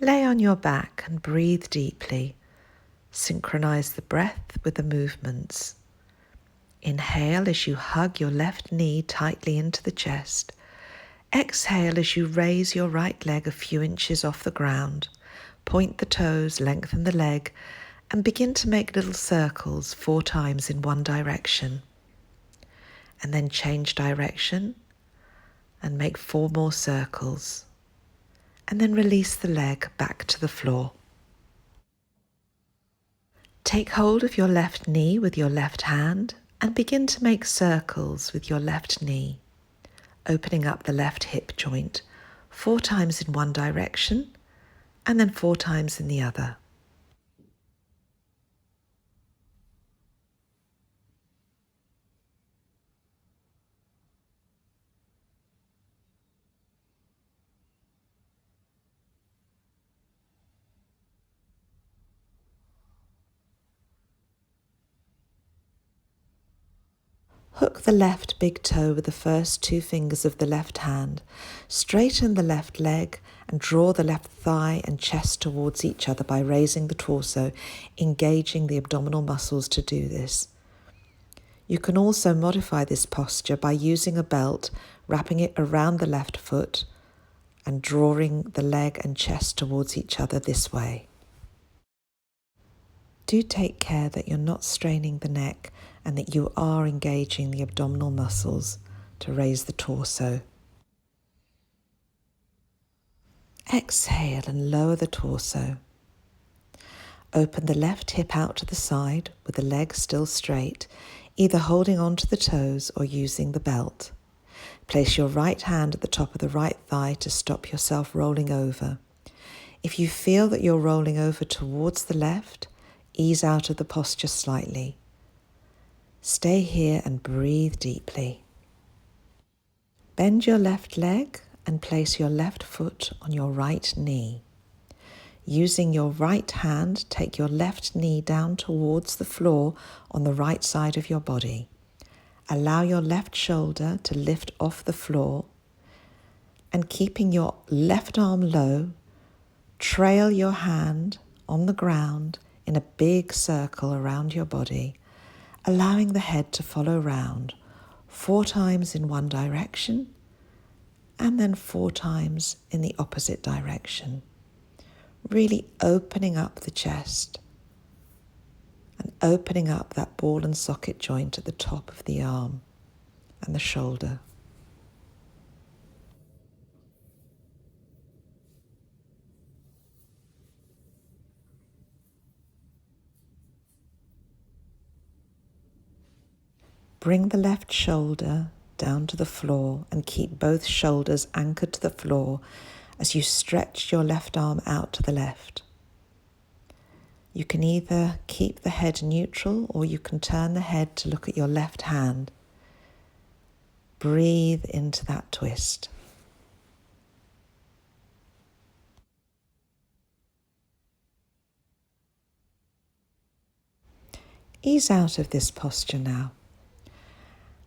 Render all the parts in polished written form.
Lay on your back and breathe deeply. Synchronize the breath with the movements. Inhale as you hug your left knee tightly into the chest. Exhale as you raise your right leg a few inches off the ground. Point the toes, lengthen the leg, and begin to make little circles 4 times in one direction. And then change direction and make 4 more circles. And then release the leg back to the floor. Take hold of your left knee with your left hand and begin to make circles with your left knee, opening up the left hip joint 4 times in one direction and then 4 times in the other. Hook the left big toe with the first 2 fingers of the left hand, straighten the left leg and draw the left thigh and chest towards each other by raising the torso, engaging the abdominal muscles to do this. You can also modify this posture by using a belt, wrapping it around the left foot and drawing the leg and chest towards each other this way. Do take care that you're not straining the neck and that you are engaging the abdominal muscles to raise the torso. Exhale and lower the torso. Open the left hip out to the side with the leg still straight, either holding on to the toes or using the belt. Place your right hand at the top of the right thigh to stop yourself rolling over. If you feel that you're rolling over towards the left, ease out of the posture slightly. Stay here and breathe deeply. Bend your left leg and place your left foot on your right knee. Using your right hand, take your left knee down towards the floor on the right side of your body. Allow your left shoulder to lift off the floor and keeping your left arm low, trail your hand on the ground in a big circle around your body, allowing the head to follow round 4 times in one direction and then 4 times in the opposite direction. Really opening up the chest and opening up that ball and socket joint at the top of the arm and the shoulder. Bring the left shoulder down to the floor and keep both shoulders anchored to the floor as you stretch your left arm out to the left. You can either keep the head neutral or you can turn the head to look at your left hand. Breathe into that twist. Ease out of this posture now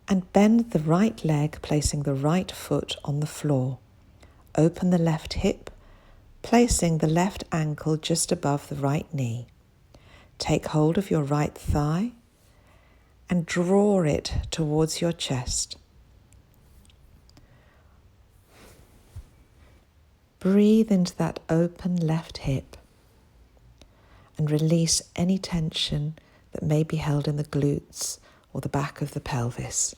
and bend the right leg, placing the right foot on the floor. Open the left hip, placing the left ankle just above the right knee. Take hold of your right thigh and draw it towards your chest. Breathe into that open left hip and release any tension that may be held in the glutes or the back of the pelvis.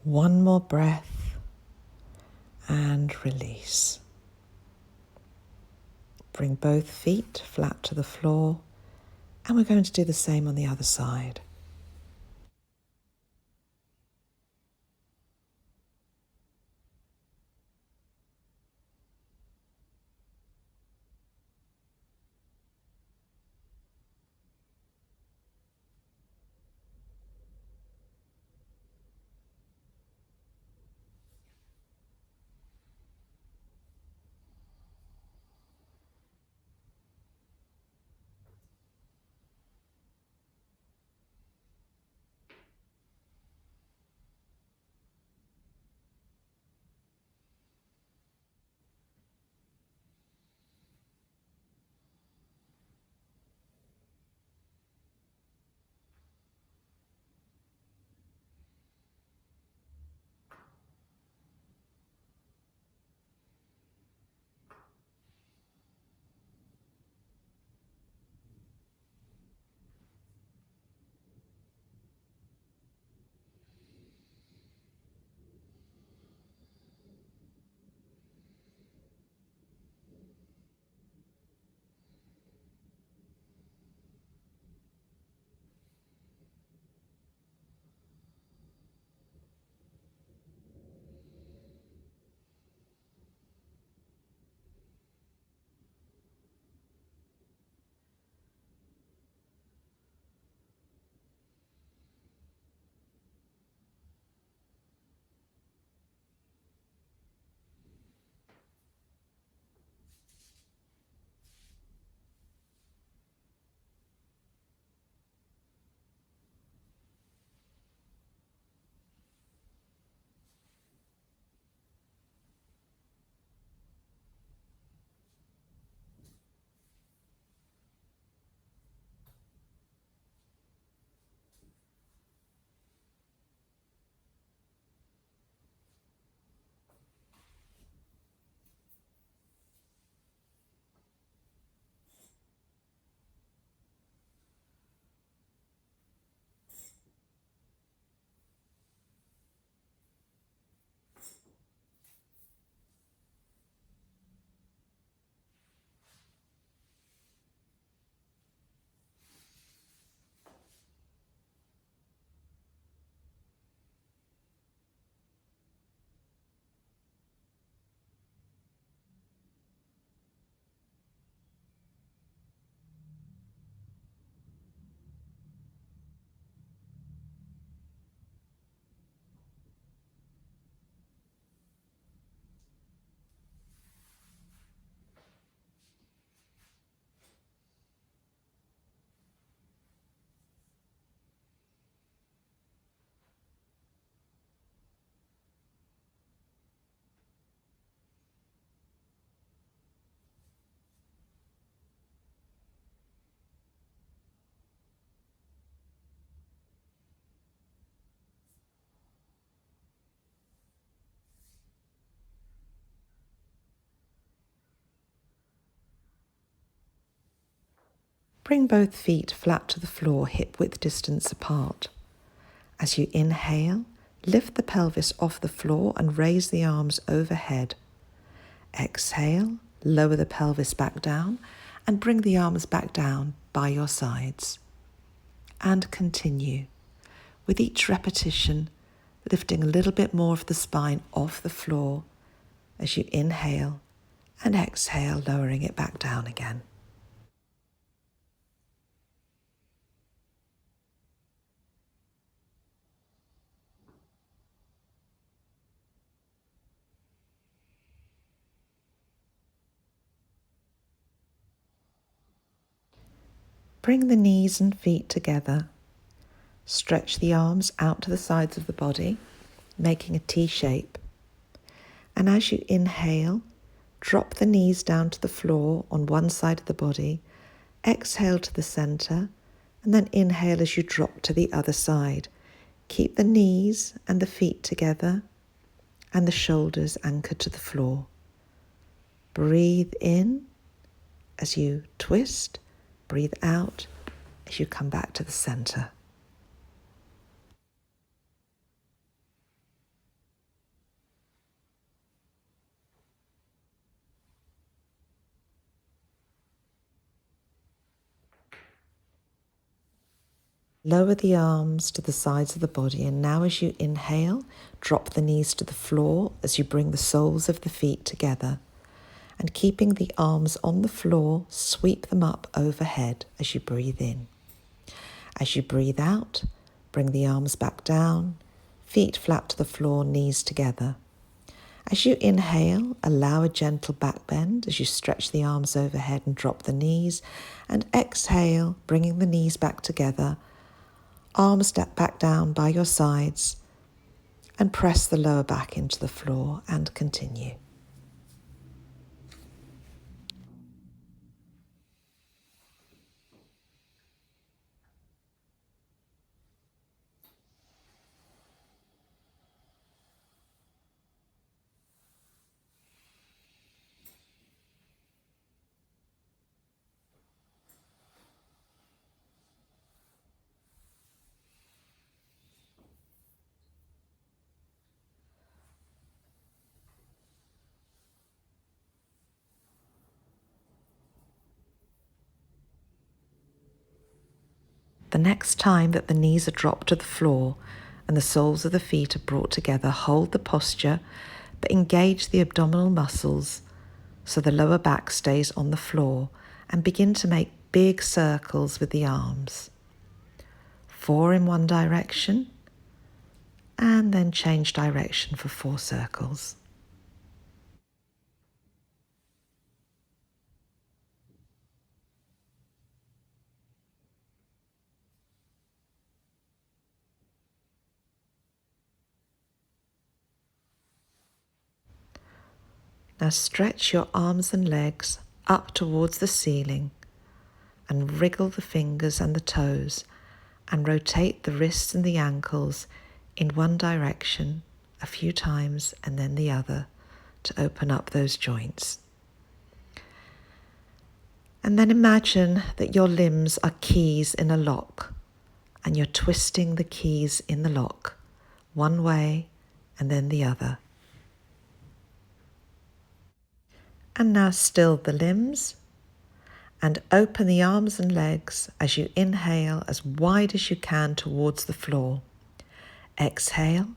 One more breath and release. Bring both feet flat to the floor, and we're going to do the same on the other side. Bring both feet flat to the floor, hip-width distance apart. As you inhale, lift the pelvis off the floor and raise the arms overhead. Exhale, lower the pelvis back down and bring the arms back down by your sides. And continue. With each repetition, lifting a little bit more of the spine off the floor as you inhale and exhale, lowering it back down again. Bring the knees and feet together. Stretch the arms out to the sides of the body, making a T shape. And as you inhale, drop the knees down to the floor on one side of the body, exhale to the center, and then inhale as you drop to the other side. Keep the knees and the feet together and the shoulders anchored to the floor. Breathe in as you twist, breathe out as you come back to the center. Lower the arms to the sides of the body, and now as you inhale, drop the knees to the floor as you bring the soles of the feet together. And keeping the arms on the floor, sweep them up overhead as you breathe in. As you breathe out, bring the arms back down, feet flat to the floor, knees together. As you inhale, allow a gentle back bend as you stretch the arms overhead and drop the knees. And exhale, bringing the knees back together, arms step back down by your sides, and press the lower back into the floor and continue. The next time that the knees are dropped to the floor and the soles of the feet are brought together, hold the posture, but engage the abdominal muscles so the lower back stays on the floor, and begin to make big circles with the arms. 4 in one direction, and then change direction for 4 circles. Now stretch your arms and legs up towards the ceiling and wriggle the fingers and the toes and rotate the wrists and the ankles in one direction a few times and then the other to open up those joints. And then imagine that your limbs are keys in a lock and you're twisting the keys in the lock one way and then the other. And now still the limbs and open the arms and legs as you inhale as wide as you can towards the floor. Exhale,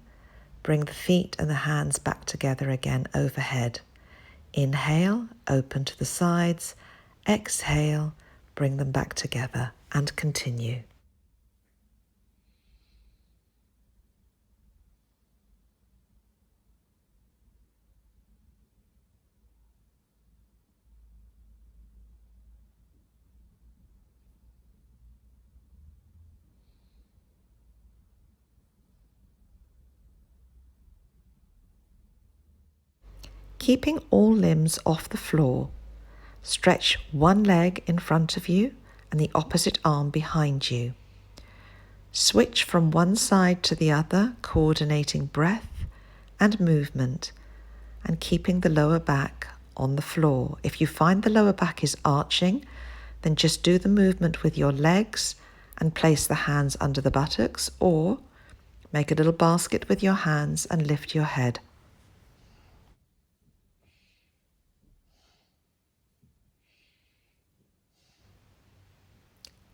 bring the feet and the hands back together again overhead. Inhale, open to the sides. Exhale, bring them back together and continue. Keeping all limbs off the floor, stretch one leg in front of you and the opposite arm behind you. Switch from one side to the other, coordinating breath and movement and keeping the lower back on the floor. If you find the lower back is arching, then just do the movement with your legs and place the hands under the buttocks, or make a little basket with your hands and lift your head.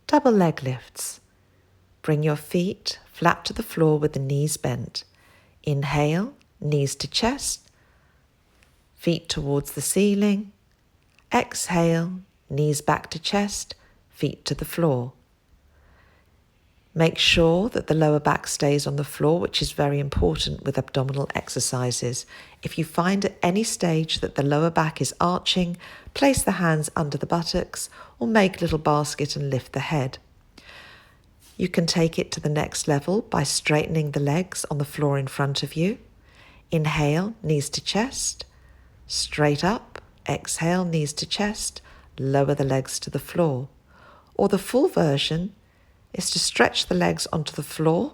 Double leg lifts. Bring your feet flat to the floor with the knees bent. Inhale, knees to chest, feet towards the ceiling. Exhale, knees back to chest, feet to the floor. Make sure that the lower back stays on the floor, which is very important with abdominal exercises. If you find at any stage that the lower back is arching, place the hands under the buttocks or make a little basket and lift the head. You can take it to the next level by straightening the legs on the floor in front of you. Inhale, knees to chest, straight up. Exhale, knees to chest, lower the legs to the floor. Or the full version is to stretch the legs onto the floor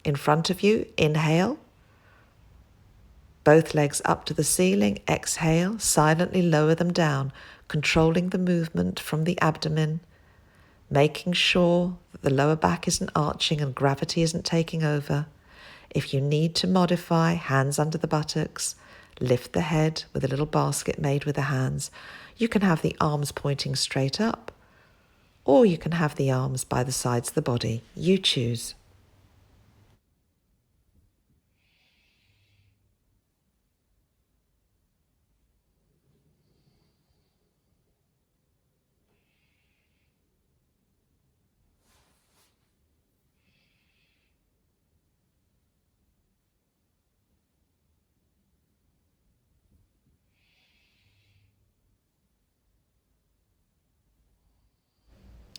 in front of you. Inhale, both legs up to the ceiling. Exhale, silently lower them down, controlling the movement from the abdomen, making sure that the lower back isn't arching and gravity isn't taking over. If you need to modify, hands under the buttocks, lift the head with a little basket made with the hands. You can have the arms pointing straight up, or you can have the arms by the sides of the body. You choose.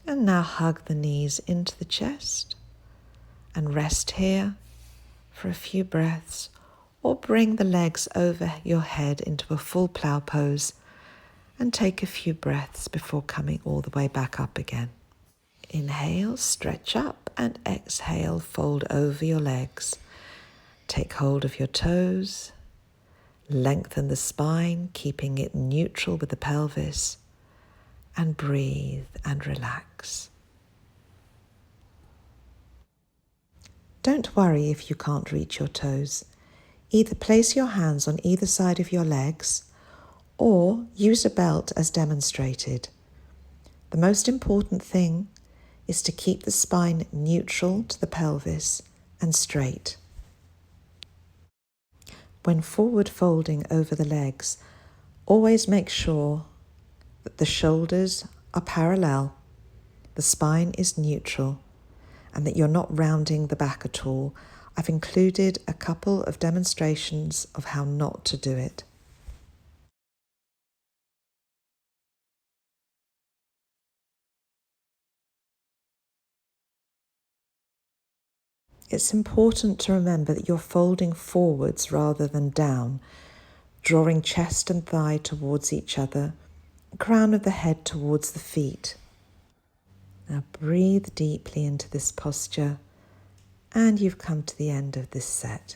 And now hug the knees into the chest and rest here for a few breaths, or bring the legs over your head into a full plow pose and take a few breaths before coming all the way back up again. Inhale, stretch up, and exhale, fold over your legs. Take hold of your toes, lengthen the spine, keeping it neutral with the pelvis, and breathe and relax. Don't worry if you can't reach your toes. Either place your hands on either side of your legs or use a belt as demonstrated. The most important thing is to keep the spine neutral to the pelvis and straight. When forward folding over the legs, always make sure that the shoulders are parallel, the spine is neutral, and that you're not rounding the back at all. I've included a couple of demonstrations of how not to do it. It's important to remember that you're folding forwards rather than down, drawing chest and thigh towards each other, crown of the head towards the feet. Now breathe deeply into this posture, and you've come to the end of this set.